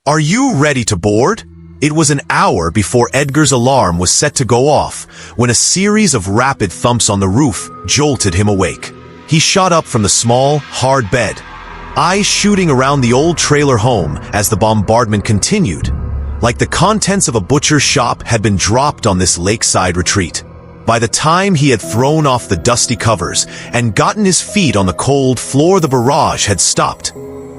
Are you ready to board? It was an hour before Edgar's alarm was set to go off when a series of rapid thumps on the roof jolted him awake. He shot up from the small, hard bed, eyes shooting around the old trailer home as the bombardment continued, like the contents of a butcher's shop had been dropped on this lakeside retreat. By the time he had thrown off the dusty covers and gotten his feet on the cold floor, the barrage had stopped,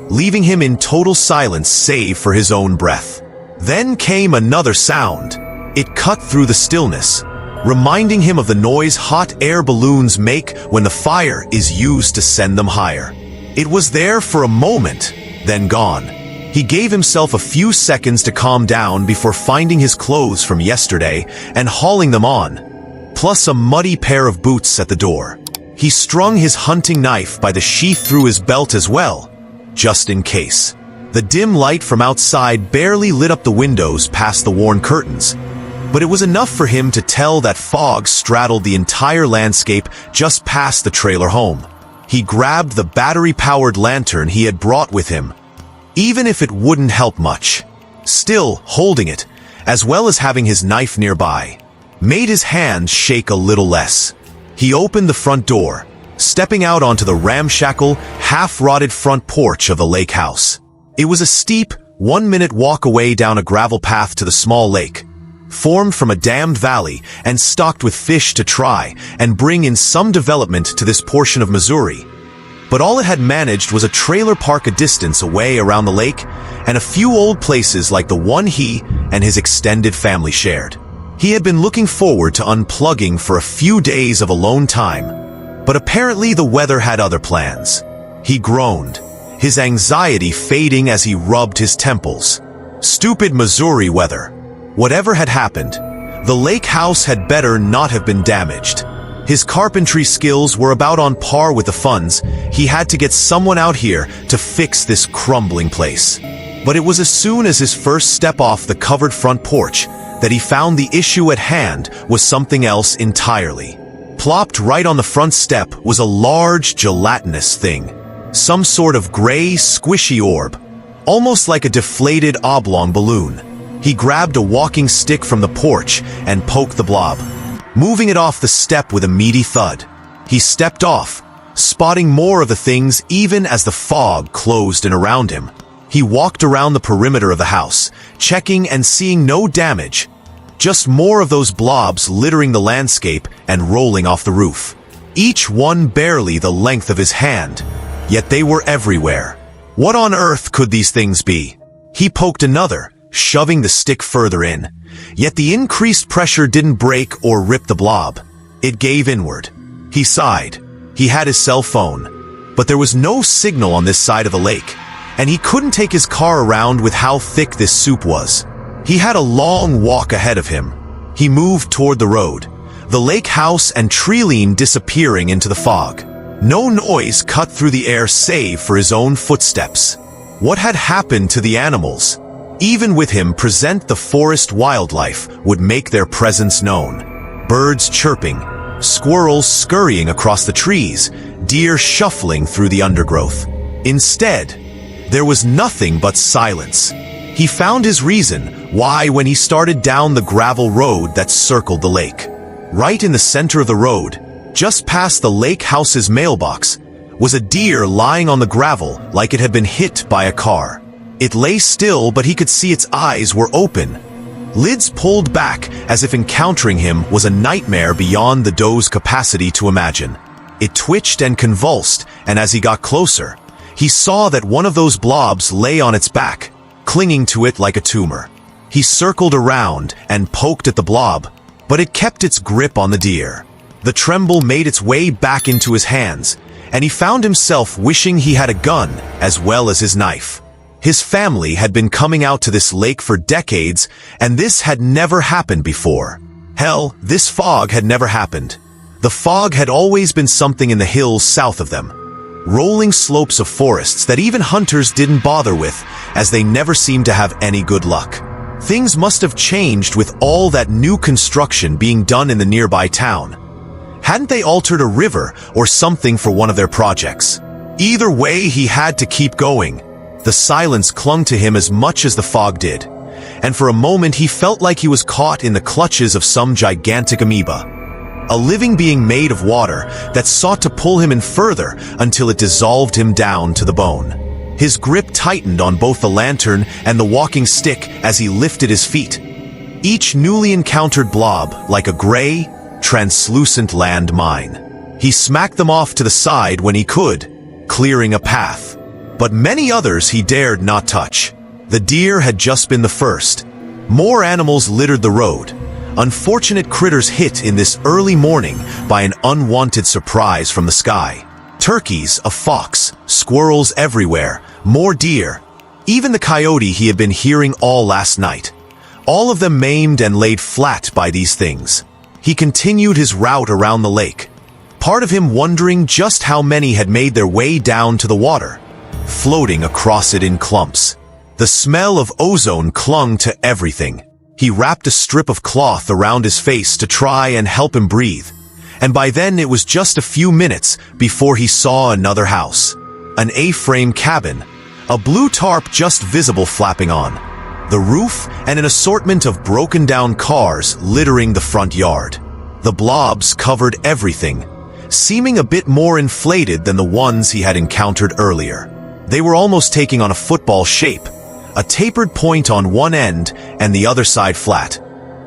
leaving him in total silence save for his own breath. Then came another sound. It cut through the stillness, reminding him of the noise hot air balloons make when the fire is used to send them higher. It was there for a moment, then gone. He gave himself a few seconds to calm down before finding his clothes from yesterday and hauling them on, plus a muddy pair of boots at the door. He strung his hunting knife by the sheath through his belt as well, just in case. The dim light from outside barely lit up the windows past the worn curtains, but it was enough for him to tell that fog straddled the entire landscape just past the trailer home. He grabbed the battery-powered lantern he had brought with him, even if it wouldn't help much. Still, holding it, as well as having his knife nearby, made his hand shake a little less. He opened the front door, stepping out onto the ramshackle, half-rotted front porch of the lake house. It was a steep, 1-minute walk away down a gravel path to the small lake, formed from a dammed valley and stocked with fish to try and bring in some development to this portion of Missouri. But all it had managed was a trailer park a distance away around the lake and a few old places like the one he and his extended family shared. He had been looking forward to unplugging for a few days of alone time, but apparently the weather had other plans. He groaned, his anxiety fading as he rubbed his temples. Stupid Missouri weather. Whatever had happened, the lake house had better not have been damaged. His carpentry skills were about on par with the funds. He had to get someone out here to fix this crumbling place. But it was as soon as his first step off the covered front porch that he found the issue at hand was something else entirely. Plopped right on the front step was a large, gelatinous thing. Some sort of gray, squishy orb, almost like a deflated oblong balloon. He grabbed a walking stick from the porch and poked the blob, moving it off the step with a meaty thud. He stepped off, spotting more of the things even as the fog closed in around him. He walked around the perimeter of the house, checking and seeing no damage, just more of those blobs littering the landscape and rolling off the roof, each one barely the length of his hand. Yet they were everywhere. What on earth could these things be? He poked another, shoving the stick further in. Yet the increased pressure didn't break or rip the blob. It gave inward. He sighed. He had his cell phone, but there was no signal on this side of the lake, and he couldn't take his car around with how thick this soup was. He had a long walk ahead of him. He moved toward the road, the lake house and Treeline disappearing into the fog. No noise cut through the air save for his own footsteps. What had happened to the animals? Even with him present, the forest wildlife would make their presence known. Birds chirping, squirrels scurrying across the trees, deer shuffling through the undergrowth. Instead, there was nothing but silence. He found his reason why when he started down the gravel road that circled the lake. Right in the center of the road, just past the lake house's mailbox, was a deer lying on the gravel like it had been hit by a car. It lay still, but he could see its eyes were open, lids pulled back as if encountering him was a nightmare beyond the doe's capacity to imagine. It twitched and convulsed, and as he got closer, he saw that one of those blobs lay on its back, clinging to it like a tumor. He circled around and poked at the blob, but it kept its grip on the deer. The tremble made its way back into his hands, and he found himself wishing he had a gun as well as his knife. His family had been coming out to this lake for decades, and this had never happened before. Hell, this fog had never happened. The fog had always been something in the hills south of them. Rolling slopes of forests that even hunters didn't bother with, as they never seemed to have any good luck. Things must have changed with all that new construction being done in the nearby town. Hadn't they altered a river or something for one of their projects? Either way, he had to keep going. The silence clung to him as much as the fog did, and for a moment he felt like he was caught in the clutches of some gigantic amoeba. A living being made of water that sought to pull him in further until it dissolved him down to the bone. His grip tightened on both the lantern and the walking stick as he lifted his feet. Each newly encountered blob like a gray, translucent land mine. He smacked them off to the side when he could, clearing a path. But many others he dared not touch. The deer had just been the first. More animals littered the road. Unfortunate critters hit in this early morning by an unwanted surprise from the sky. Turkeys, a fox, squirrels everywhere, more deer, even the coyote he had been hearing all last night. All of them maimed and laid flat by these things. He continued his route around the lake, part of him wondering just how many had made their way down to the water, floating across it in clumps. The smell of ozone clung to everything. He wrapped a strip of cloth around his face to try and help him breathe, and by then it was just a few minutes before he saw another house. An A-frame cabin, a blue tarp just visible flapping on, the roof, and an assortment of broken-down cars littering the front yard. The blobs covered everything, seeming a bit more inflated than the ones he had encountered earlier. They were almost taking on a football shape, a tapered point on one end and the other side flat,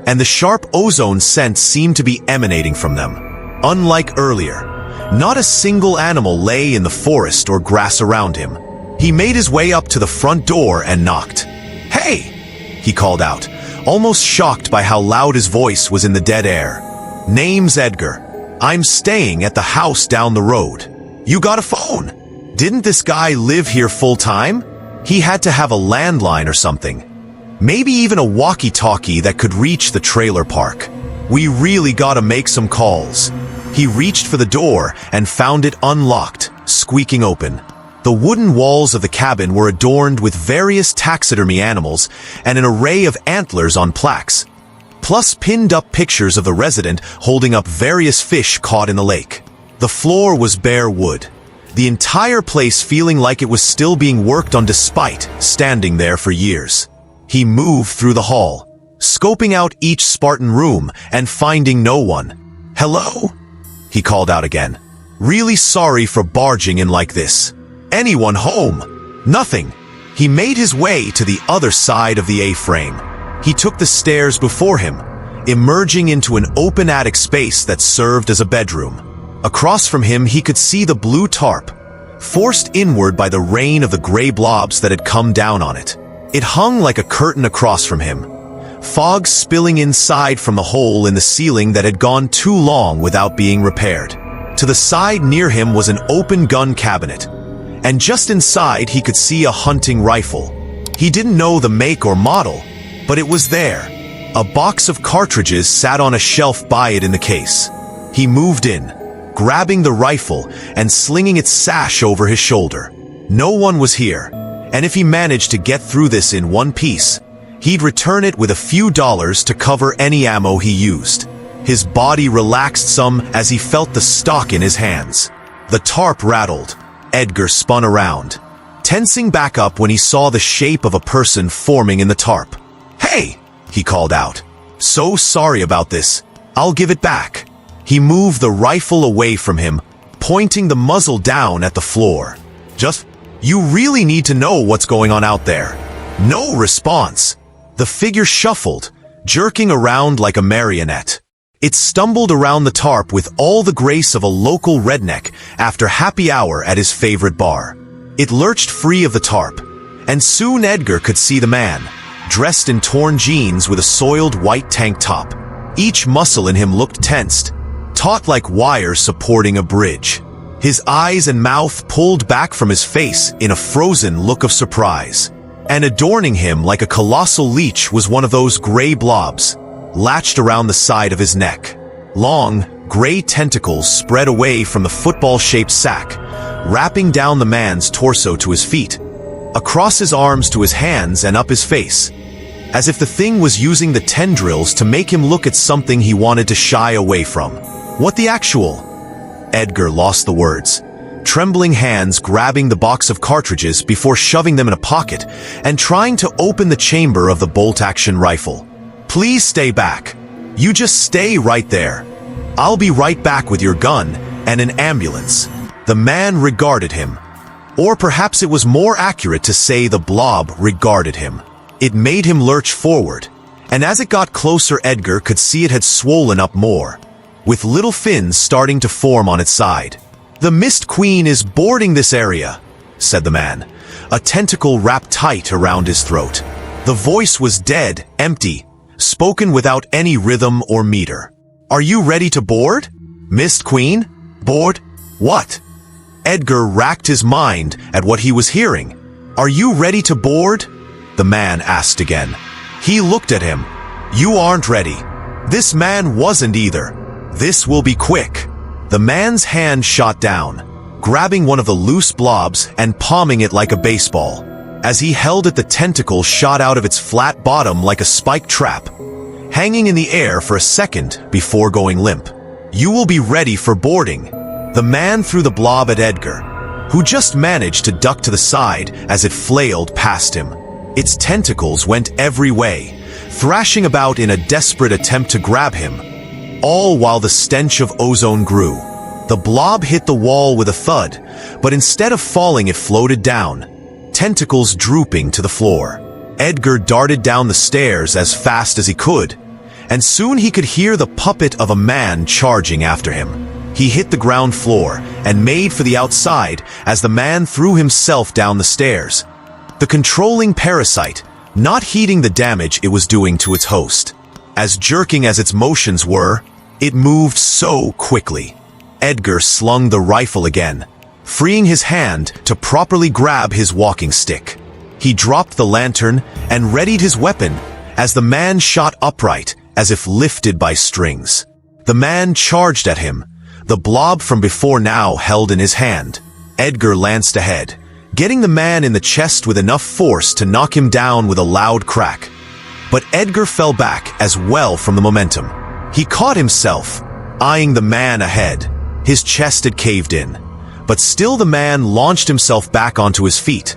and the sharp ozone scent seemed to be emanating from them. Unlike earlier, not a single animal lay in the forest or grass around him. He made his way up to the front door and knocked. "Hey!" he called out, almost shocked by how loud his voice was in the dead air. "Name's Edgar. I'm staying at the house down the road. You got a phone? Didn't this guy live here full-time? He had to have a landline or something. Maybe even a walkie-talkie that could reach the trailer park. We really gotta make some calls." He reached for the door and found it unlocked, squeaking open. The wooden walls of the cabin were adorned with various taxidermy animals and an array of antlers on plaques, plus pinned-up pictures of the resident holding up various fish caught in the lake. The floor was bare wood, the entire place feeling like it was still being worked on despite standing there for years. He moved through the hall, scoping out each Spartan room and finding no one. "Hello?" he called out again. "Really sorry for barging in like this. Anyone home?" Nothing. He made his way to the other side of the A-frame. He took the stairs before him, emerging into an open attic space that served as a bedroom. Across from him he could see the blue tarp, forced inward by the rain of the gray blobs that had come down on it. It hung like a curtain across from him, fog spilling inside from the hole in the ceiling that had gone too long without being repaired. To the side near him was an open gun cabinet, and just inside he could see a hunting rifle. He didn't know the make or model, but it was there. A box of cartridges sat on a shelf by it in the case. He moved in, grabbing the rifle and slinging its sash over his shoulder. No one was here, and if he managed to get through this in one piece, he'd return it with a few dollars to cover any ammo he used. His body relaxed some as he felt the stock in his hands. The tarp rattled. Edgar spun around, tensing back up when he saw the shape of a person forming in the tarp. "Hey!" he called out. "So sorry about this. I'll give it back." He moved the rifle away from him, pointing the muzzle down at the floor. You really need to know what's going on out there." No response. The figure shuffled, jerking around like a marionette. It stumbled around the tarp with all the grace of a local redneck after happy hour at his favorite bar. It lurched free of the tarp, and soon Edgar could see the man, dressed in torn jeans with a soiled white tank top. Each muscle in him looked tensed, taut like wires supporting a bridge. His eyes and mouth pulled back from his face in a frozen look of surprise. And adorning him like a colossal leech was one of those gray blobs, latched around the side of his neck. Long, gray tentacles spread away from the football-shaped sack, wrapping down the man's torso to his feet, across his arms to his hands and up his face, as if the thing was using the tendrils to make him look at something he wanted to shy away from. What the actual? Edgar lost the words, trembling hands grabbing the box of cartridges before shoving them in a pocket and trying to open the chamber of the bolt-action rifle. "Please stay back. You just stay right there. I'll be right back with your gun and an ambulance." The man regarded him. Or perhaps it was more accurate to say the blob regarded him. It made him lurch forward, and as it got closer, Edgar could see it had swollen up more, with little fins starting to form on its side. "The Mist Queen is boarding this area," said the man, a tentacle wrapped tight around his throat. The voice was dead, empty, spoken without any rhythm or meter. "Are you ready to board? Mist Queen? Board? What?" Edgar racked his mind at what he was hearing. "Are you ready to board?" the man asked again. He looked at him. "You aren't ready." This man wasn't either. "This will be quick." The man's hand shot down, grabbing one of the loose blobs and palming it like a baseball. As he held it, the tentacle shot out of its flat bottom like a spiked trap, hanging in the air for a second before going limp. "You will be ready for boarding." The man threw the blob at Edgar, who just managed to duck to the side as it flailed past him. Its tentacles went every way, thrashing about in a desperate attempt to grab him, all while the stench of ozone grew. The blob hit the wall with a thud, but instead of falling, it floated down, tentacles drooping to the floor. Edgar darted down the stairs as fast as he could, and soon he could hear the puppet of a man charging after him. He hit the ground floor and made for the outside as the man threw himself down the stairs, the controlling parasite not heeding the damage it was doing to its host. As jerking as its motions were, it moved so quickly. Edgar slung the rifle again, freeing his hand to properly grab his walking stick. He dropped the lantern and readied his weapon as the man shot upright as if lifted by strings. The man charged at him, the blob from before now held in his hand. Edgar lanced ahead, getting the man in the chest with enough force to knock him down with a loud crack. But Edgar fell back as well from the momentum. He caught himself, eyeing the man ahead. His chest had caved in, but still the man launched himself back onto his feet.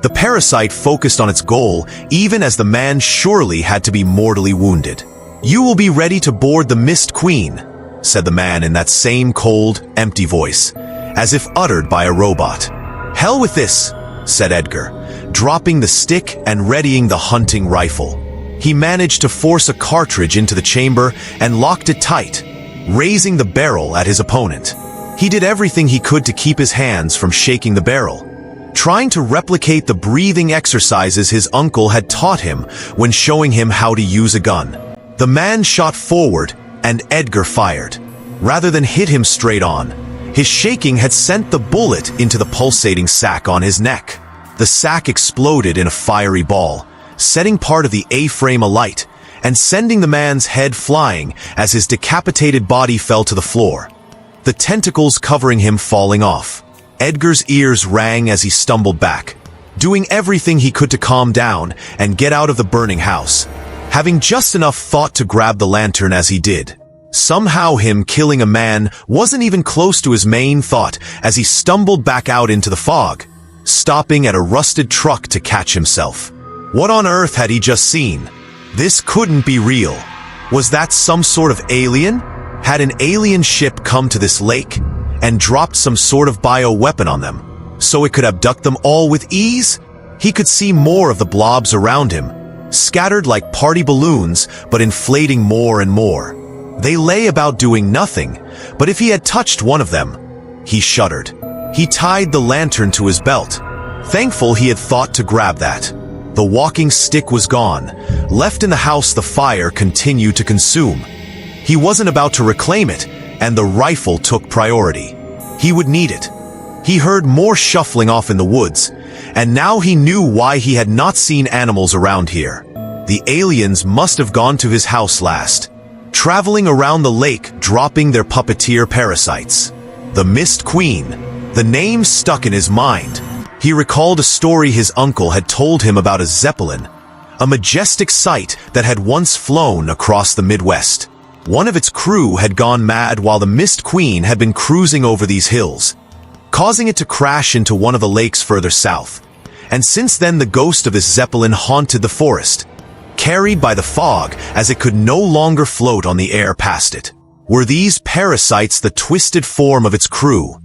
The parasite focused on its goal, even as the man surely had to be mortally wounded. "You will be ready to board the Mist Queen," said the man in that same cold, empty voice, as if uttered by a robot. "Hell with this," said Edgar, dropping the stick and readying the hunting rifle. He managed to force a cartridge into the chamber and locked it tight, raising the barrel at his opponent. He did everything he could to keep his hands from shaking the barrel, trying to replicate the breathing exercises his uncle had taught him when showing him how to use a gun. The man shot forward, and Edgar fired. Rather than hit him straight on, his shaking had sent the bullet into the pulsating sac on his neck. The sac exploded in a fiery ball, setting part of the A-frame alight and sending the man's head flying as his decapitated body fell to the floor, the tentacles covering him falling off. Edgar's ears rang as he stumbled back, doing everything he could to calm down and get out of the burning house, having just enough thought to grab the lantern as he did. Somehow him killing a man wasn't even close to his main thought as he stumbled back out into the fog, stopping at a rusted truck to catch himself. What on earth had he just seen? This couldn't be real. Was that some sort of alien? Had an alien ship come to this lake and dropped some sort of bioweapon on them, so it could abduct them all with ease? He could see more of the blobs around him, scattered like party balloons, but inflating more and more. They lay about doing nothing, but if he had touched one of them, he shuddered. He tied the lantern to his belt, thankful he had thought to grab that. The walking stick was gone. Left in the house, the fire continued to consume. He wasn't about to reclaim it, and the rifle took priority. He would need it. He heard more shuffling off in the woods, and now he knew why he had not seen animals around here. The aliens must have gone to his house last, traveling around the lake, dropping their puppeteer parasites. The Mist Queen. The name stuck in his mind. He recalled a story his uncle had told him about a Zeppelin, a majestic sight that had once flown across the Midwest. One of its crew had gone mad while the Mist Queen had been cruising over these hills. causing it to crash into one of the lakes further south. And since then the ghost of this zeppelin haunted the forest, carried by the fog as it could no longer float on the air past it. Were these parasites the twisted form of its crew,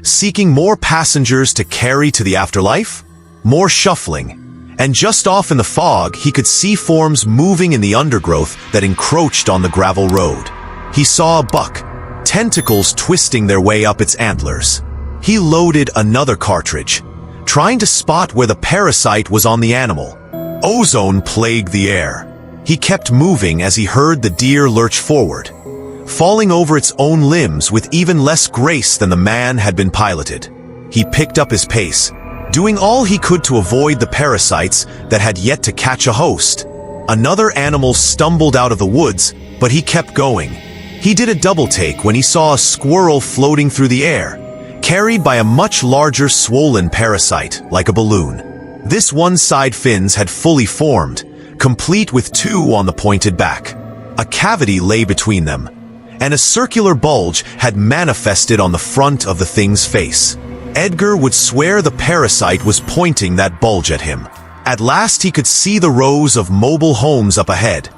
seeking more passengers to carry to the afterlife? More shuffling, and just off in the fog he could see forms moving in the undergrowth that encroached on the gravel road. He saw a buck, tentacles twisting their way up its antlers. He loaded another cartridge, trying to spot where the parasite was on the animal. Ozone plagued the air. He kept moving as he heard the deer lurch forward, falling over its own limbs with even less grace than the man had been piloted. He picked up his pace, doing all he could to avoid the parasites that had yet to catch a host. Another animal stumbled out of the woods, but he kept going. He did a double take when he saw a squirrel floating through the air, carried by a much larger swollen parasite, like a balloon. This one's side fins had fully formed, complete with two on the pointed back. A cavity lay between them, and a circular bulge had manifested on the front of the thing's face. Edgar would swear the parasite was pointing that bulge at him. At last he could see the rows of mobile homes up ahead,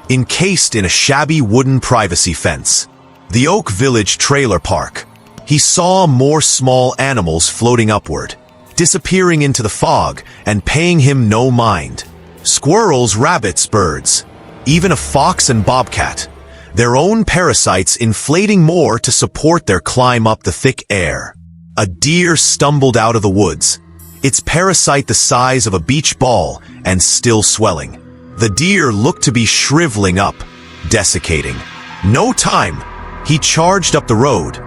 encased in a shabby wooden privacy fence. The Oak Village trailer park. He saw more small animals floating upward, disappearing into the fog and paying him no mind. Squirrels, rabbits, birds, even a fox and bobcat, their own parasites inflating more to support their climb up the thick air. A deer stumbled out of the woods, its parasite the size of a beach ball and still swelling. The deer looked to be shriveling up, desiccating. No time. He charged up the road,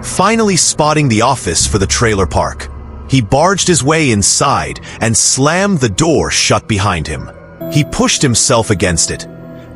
finally spotting the office for the trailer park. He barged his way inside and slammed the door shut behind him. He pushed himself against it,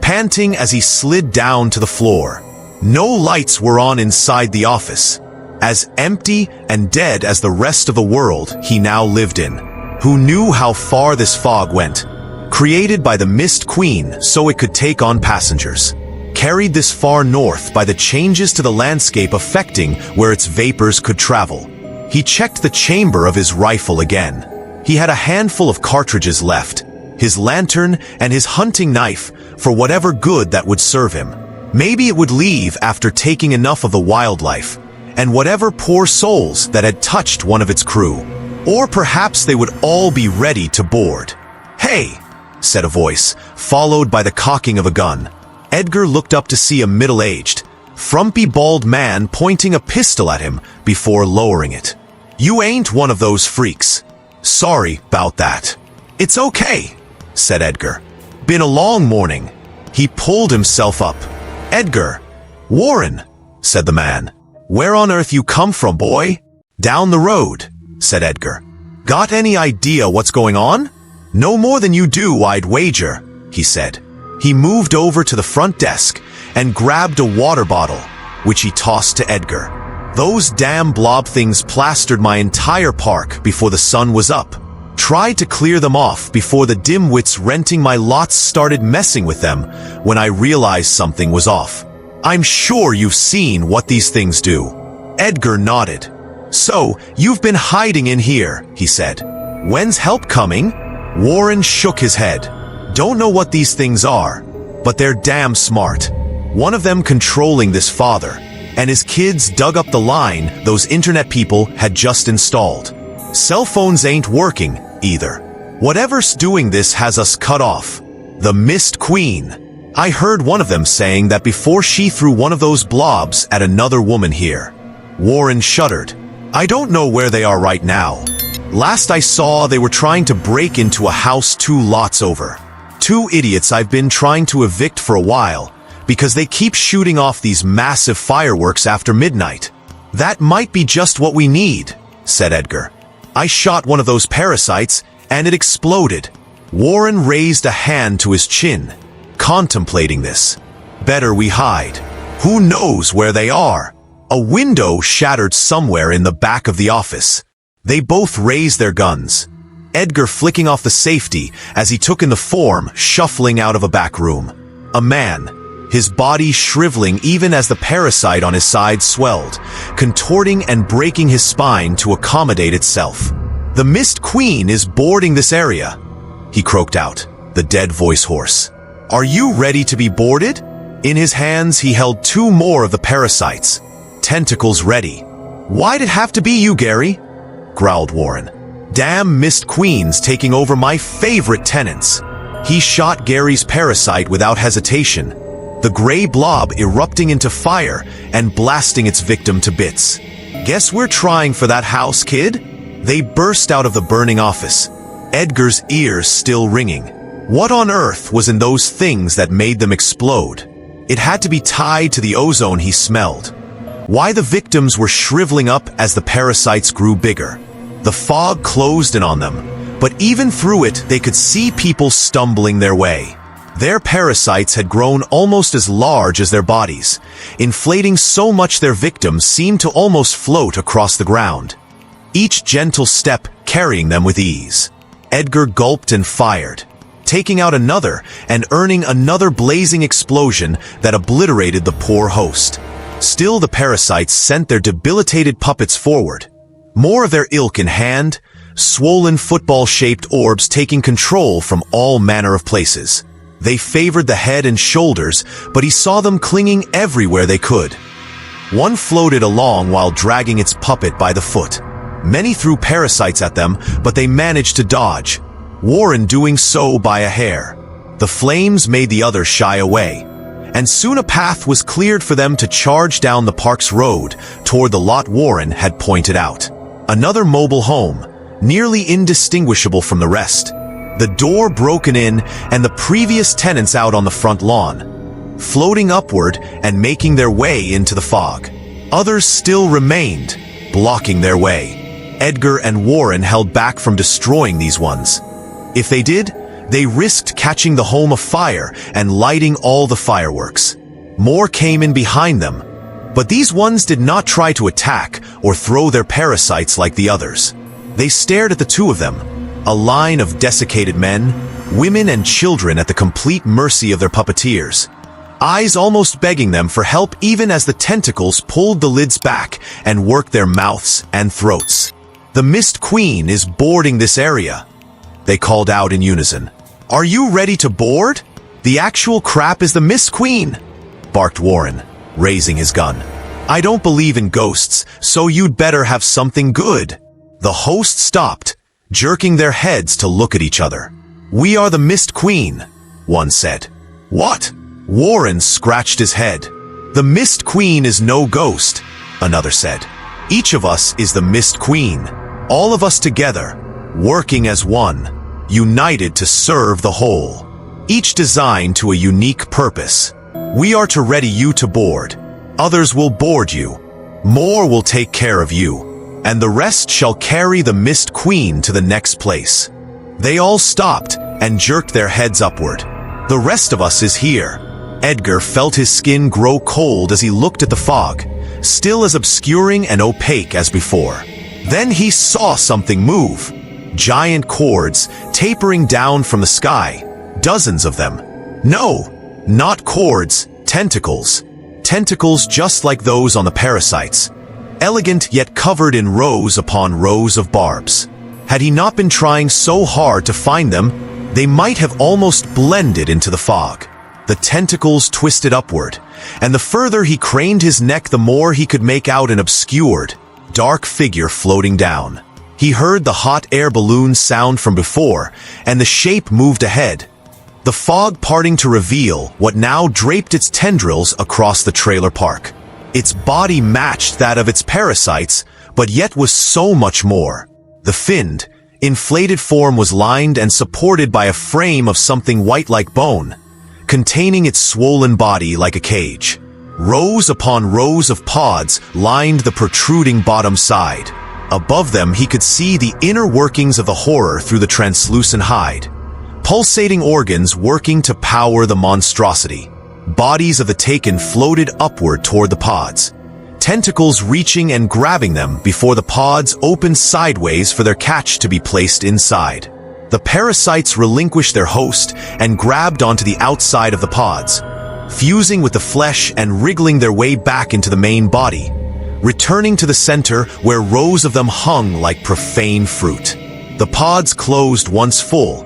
panting as he slid down to the floor. No lights were on inside the office, as empty and dead as the rest of the world he now lived in. Who knew how far this fog went? Created by the Mist Queen so it could take on passengers. Carried this far north by the changes to the landscape affecting where its vapors could travel. He checked the chamber of his rifle again. He had a handful of cartridges left, his lantern and his hunting knife for whatever good that would serve him. Maybe it would leave after taking enough of the wildlife and whatever poor souls that had touched one of its crew. Or perhaps they would all be ready to board. "Hey," said a voice, followed by the cocking of a gun. Edgar looked up to see a middle-aged, frumpy bald man pointing a pistol at him before lowering it. "You ain't one of those freaks. Sorry about that." "It's okay," said Edgar. "Been a long morning." He pulled himself up. "Edgar." "Warren," said the man. "Where on earth you come from, boy?" "Down the road," said Edgar. "Got any idea what's going on?" "No more than you do, I'd wager," he said. He moved over to the front desk and grabbed a water bottle, which he tossed to Edgar. "Those damn blob things plastered my entire park before the sun was up. Tried to clear them off before the dimwits renting my lots started messing with them when I realized something was off. I'm sure you've seen what these things do." Edgar nodded. "So, you've been hiding in here," he said. "When's help coming?" Warren shook his head. "Don't know what these things are, but they're damn smart. One of them controlling this father, and his kids dug up the line those internet people had just installed. Cell phones ain't working, either. Whatever's doing this has us cut off. The Mist Queen. I heard one of them saying that before she threw one of those blobs at another woman here." Warren shuddered. "I don't know where they are right now. Last I saw, they were trying to break into a house 2 lots over. 2 idiots I've been trying to evict for a while, because they keep shooting off these massive fireworks after midnight." "That might be just what we need," said Edgar. "I shot one of those parasites, and it exploded." Warren raised a hand to his chin, contemplating this. "Better we hide. Who knows where they are?" A window shattered somewhere in the back of the office. They both raised their guns, Edgar flicking off the safety as he took in the form shuffling out of a back room. A man, his body shriveling even as the parasite on his side swelled, contorting and breaking his spine to accommodate itself. "The Mist Queen is boarding this area," he croaked out, the dead voice hoarse. "Are you ready to be boarded?" In his hands he held 2 more of the parasites, tentacles ready. "Why'd it have to be you, Gary?" growled Warren. "Damn Mist Queens taking over my favorite tenants." He shot Gary's parasite without hesitation, the gray blob erupting into fire and blasting its victim to bits. "Guess we're trying for that house, kid?" They burst out of the burning office, Edgar's ears still ringing. What on earth was in those things that made them explode? It had to be tied to the ozone he smelled. Why the victims were shriveling up as the parasites grew bigger. The fog closed in on them, but even through it they could see people stumbling their way. Their parasites had grown almost as large as their bodies, inflating so much their victims seemed to almost float across the ground, each gentle step carrying them with ease. Edgar gulped and fired, taking out another and earning another blazing explosion that obliterated the poor host. Still the parasites sent their debilitated puppets forward, more of their ilk in hand, swollen football-shaped orbs taking control from all manner of places. They favored the head and shoulders, but he saw them clinging everywhere they could. One floated along while dragging its puppet by the foot. Many threw parasites at them, but they managed to dodge, Warren doing so by a hair. The flames made the others shy away, and soon a path was cleared for them to charge down the park's road toward the lot Warren had pointed out. Another mobile home, nearly indistinguishable from the rest. The door broken in and the previous tenants out on the front lawn, floating upward and making their way into the fog. Others still remained, blocking their way. Edgar and Warren held back from destroying these ones. If they did, they risked catching the home afire and lighting all the fireworks. More came in behind them, but these ones did not try to attack or throw their parasites like the others. They stared at the 2 of them, a line of desiccated men, women and children at the complete mercy of their puppeteers, eyes almost begging them for help even as the tentacles pulled the lids back and worked their mouths and throats. "The Mist Queen is boarding this area," they called out in unison. "Are you ready to board?" "The actual crap is the Mist Queen," barked Warren, raising his gun. "I don't believe in ghosts, so you'd better have something good." The host stopped, jerking their heads to look at each other. "We are the Mist Queen," one said. "What?" Warren scratched his head. "The Mist Queen is no ghost," another said. "Each of us is the Mist Queen, all of us together, working as one, united to serve the whole, each designed to a unique purpose. We are to ready you to board. Others will board you. More will take care of you, and the rest shall carry the Mist Queen to the next place." They all stopped and jerked their heads upward. "The rest of us is here." Edgar felt his skin grow cold as he looked at the fog, still as obscuring and opaque as before. Then he saw something move. Giant cords tapering down from the sky, dozens of them. No, not cords, tentacles. Tentacles just like those on the parasites, elegant yet covered in rows upon rows of barbs. Had he not been trying so hard to find them, they might have almost blended into the fog. The tentacles twisted upward, and the further he craned his neck, the more he could make out an obscured, dark figure floating down. He heard the hot air balloon sound from before, and the shape moved ahead, the fog parting to reveal what now draped its tendrils across the trailer park. Its body matched that of its parasites, but yet was so much more. The finned, inflated form was lined and supported by a frame of something white like bone, containing its swollen body like a cage. Rows upon rows of pods lined the protruding bottom side. Above them he could see the inner workings of the horror through the translucent hide. Pulsating organs working to power the monstrosity. Bodies of the taken floated upward toward the pods, tentacles reaching and grabbing them before the pods opened sideways for their catch to be placed inside. The parasites relinquished their host and grabbed onto the outside of the pods, fusing with the flesh and wriggling their way back into the main body, returning to the center where rows of them hung like profane fruit. The pods closed once full,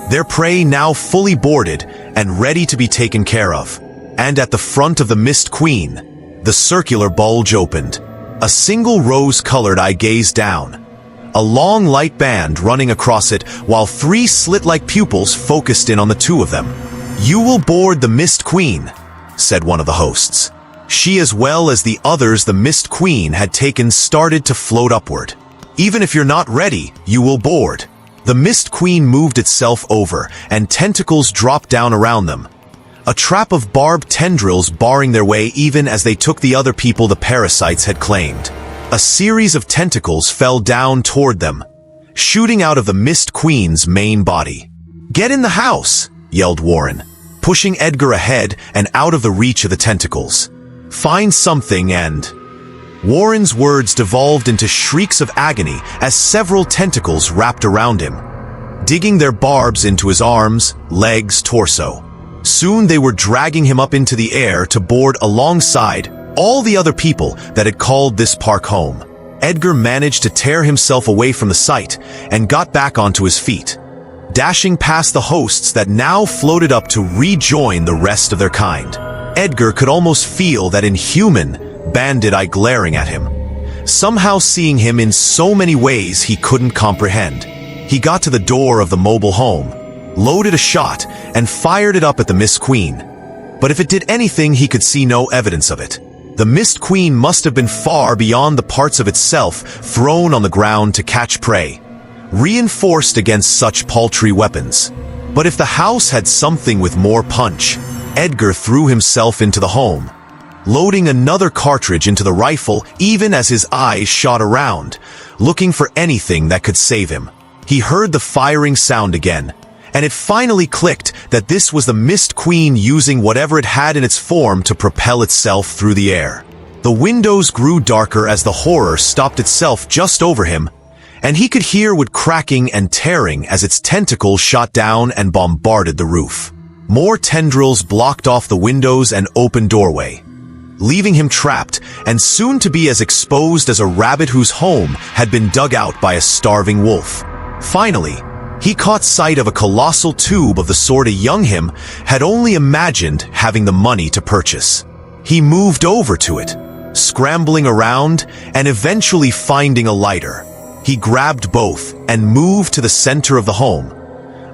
their prey now fully boarded and ready to be taken care of. And at the front of the Mist Queen, the circular bulge opened. A single rose-colored eye gazed down, a long light band running across it while 3 slit-like pupils focused in on the 2 of them. "You will board the Mist Queen," said one of the hosts. She, as well as the others the Mist Queen had taken, started to float upward. "Even if you're not ready, you will board." The Mist Queen moved itself over, and tentacles dropped down around them. A trap of barbed tendrils barring their way even as they took the other people the parasites had claimed. A series of tentacles fell down toward them, shooting out of the Mist Queen's main body. "Get in the house!" yelled Warren, pushing Edgar ahead and out of the reach of the tentacles. "Find something and—" Warren's words devolved into shrieks of agony as several tentacles wrapped around him, digging their barbs into his arms, legs, torso. Soon they were dragging him up into the air to board alongside all the other people that had called this park home. Edgar managed to tear himself away from the sight and got back onto his feet, dashing past the hosts that now floated up to rejoin the rest of their kind. Edgar could almost feel that inhuman bandit eye glaring at him, somehow seeing him in so many ways he couldn't comprehend. He got to the door of the mobile home, loaded a shot, and fired it up at the Mist Queen. But if it did anything, he could see no evidence of it. The Mist Queen must have been far beyond the parts of itself thrown on the ground to catch prey, reinforced against such paltry weapons. But if the house had something with more punch, Edgar threw himself into the home, loading another cartridge into the rifle even as his eyes shot around, looking for anything that could save him. He heard the firing sound again, and it finally clicked that this was the Mist Queen using whatever it had in its form to propel itself through the air. The windows grew darker as the horror stopped itself just over him, and he could hear wood cracking and tearing as its tentacles shot down and bombarded the roof. More tendrils blocked off the windows and open doorway, leaving him trapped and soon to be as exposed as a rabbit whose home had been dug out by a starving wolf. Finally, he caught sight of a colossal tube of the sort a young him had only imagined having the money to purchase. He moved over to it, scrambling around and eventually finding a lighter. He grabbed both and moved to the center of the home,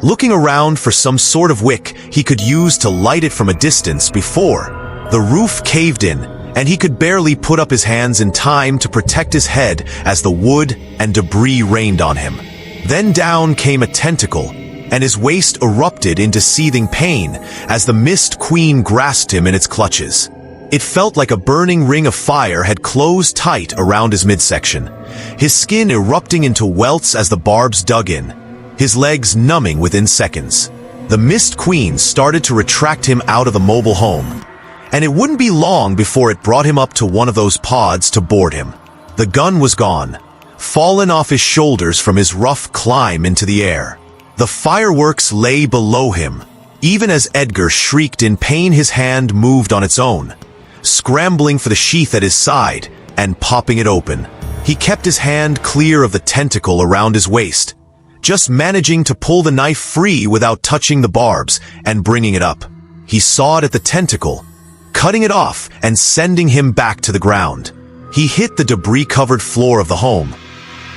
looking around for some sort of wick he could use to light it from a distance before the roof caved in and he could barely put up his hands in time to protect his head as the wood and debris rained on him. Then down came a tentacle, and his waist erupted into seething pain as the Mist Queen grasped him in its clutches. It felt like a burning ring of fire had closed tight around his midsection, his skin erupting into welts as the barbs dug in, his legs numbing within seconds. The Mist Queen started to retract him out of the mobile home, and it wouldn't be long before it brought him up to one of those pods to board him. The gun was gone, fallen off his shoulders from his rough climb into the air. The fireworks lay below him. Even as Edgar shrieked in pain, his hand moved on its own, scrambling for the sheath at his side and popping it open. He kept his hand clear of the tentacle around his waist, just managing to pull the knife free without touching the barbs and bringing it up. He sawed at the tentacle, cutting it off and sending him back to the ground. He hit the debris-covered floor of the home,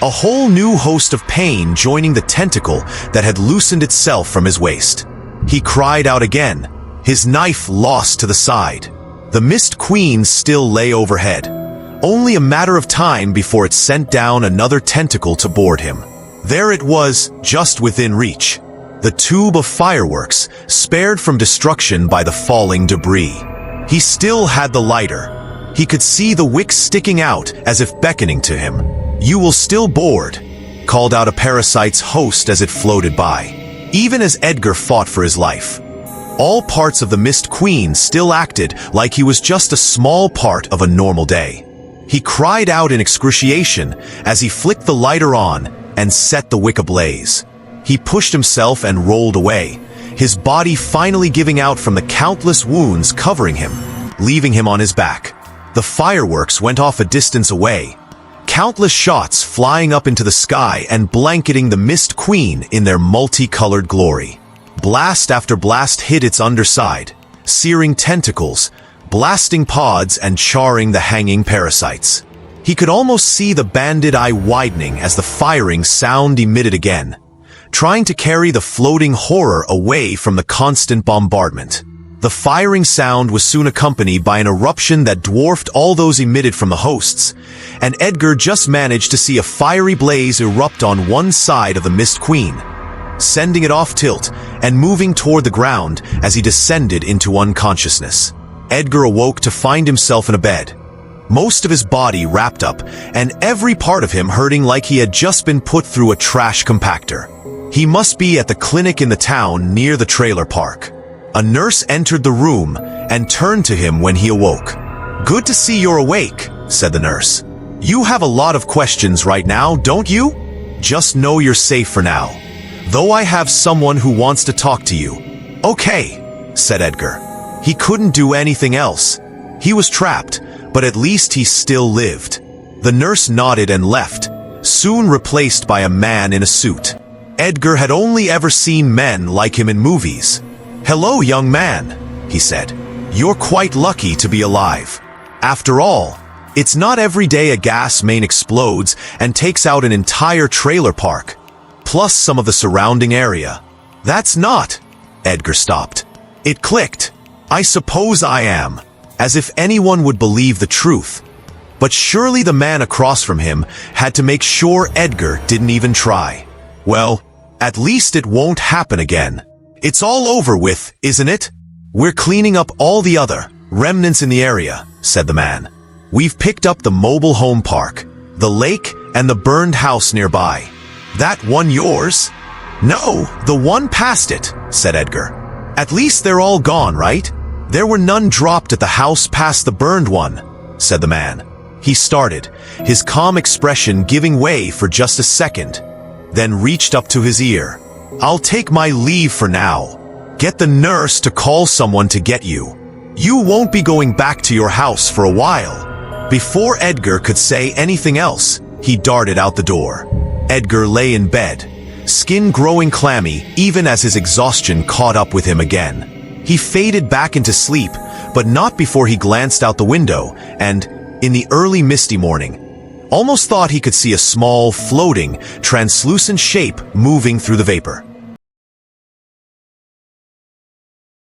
a whole new host of pain joining the tentacle that had loosened itself from his waist. He cried out again, his knife lost to the side. The Mist Queen still lay overhead, only a matter of time before it sent down another tentacle to board him. There it was, just within reach, the tube of fireworks, spared from destruction by the falling debris. He still had the lighter. He could see the wick sticking out as if beckoning to him. "You will still board," called out a parasite's host as it floated by. Even as Edgar fought for his life, all parts of the Mist Queen still acted like he was just a small part of a normal day. He cried out in excruciation as he flicked the lighter on and set the wick ablaze. He pushed himself and rolled away, his body finally giving out from the countless wounds covering him, leaving him on his back. The fireworks went off a distance away, countless shots flying up into the sky and blanketing the Mist Queen in their multicolored glory. Blast after blast hit its underside, searing tentacles, blasting pods and charring the hanging parasites. He could almost see the bandit eye widening as the firing sound emitted again, trying to carry the floating horror away from the constant bombardment. The firing sound was soon accompanied by an eruption that dwarfed all those emitted from the hosts, and Edgar just managed to see a fiery blaze erupt on one side of the Mist Queen, sending it off tilt and moving toward the ground as he descended into unconsciousness. Edgar awoke to find himself in a bed, most of his body wrapped up and every part of him hurting like he had just been put through a trash compactor. He must be at the clinic in the town near the trailer park. A nurse entered the room and turned to him when he awoke. "Good to see you're awake," said the nurse. "You have a lot of questions right now, don't you? Just know you're safe for now, though I have someone who wants to talk to you." "Okay," said Edgar. He couldn't do anything else. He was trapped, but at least he still lived. The nurse nodded and left, soon replaced by a man in a suit. Edgar had only ever seen men like him in movies. "Hello, young man," he said. "You're quite lucky to be alive. After all, it's not every day a gas main explodes and takes out an entire trailer park, plus some of the surrounding area." "That's not..." Edgar stopped. It clicked. "I suppose I am," as if anyone would believe the truth. But surely the man across from him had to make sure Edgar didn't even try. "Well, at least it won't happen again. It's all over with, isn't it? We're cleaning up all the other remnants in the area," said the man. "We've picked up the mobile home park, the lake, and the burned house nearby." "That one yours?" "No, the one past it," said Edgar. "At least they're all gone, right?" "There were none dropped at the house past the burned one," said the man. He started, his calm expression giving way for just a second, then reached up to his ear. "I'll take my leave for now. Get the nurse to call someone to get you. You won't be going back to your house for a while." Before Edgar could say anything else, he darted out the door. Edgar lay in bed, skin growing clammy even as his exhaustion caught up with him again. He faded back into sleep, but not before he glanced out the window and, in the early misty morning, almost thought he could see a small, floating, translucent shape moving through the vapor.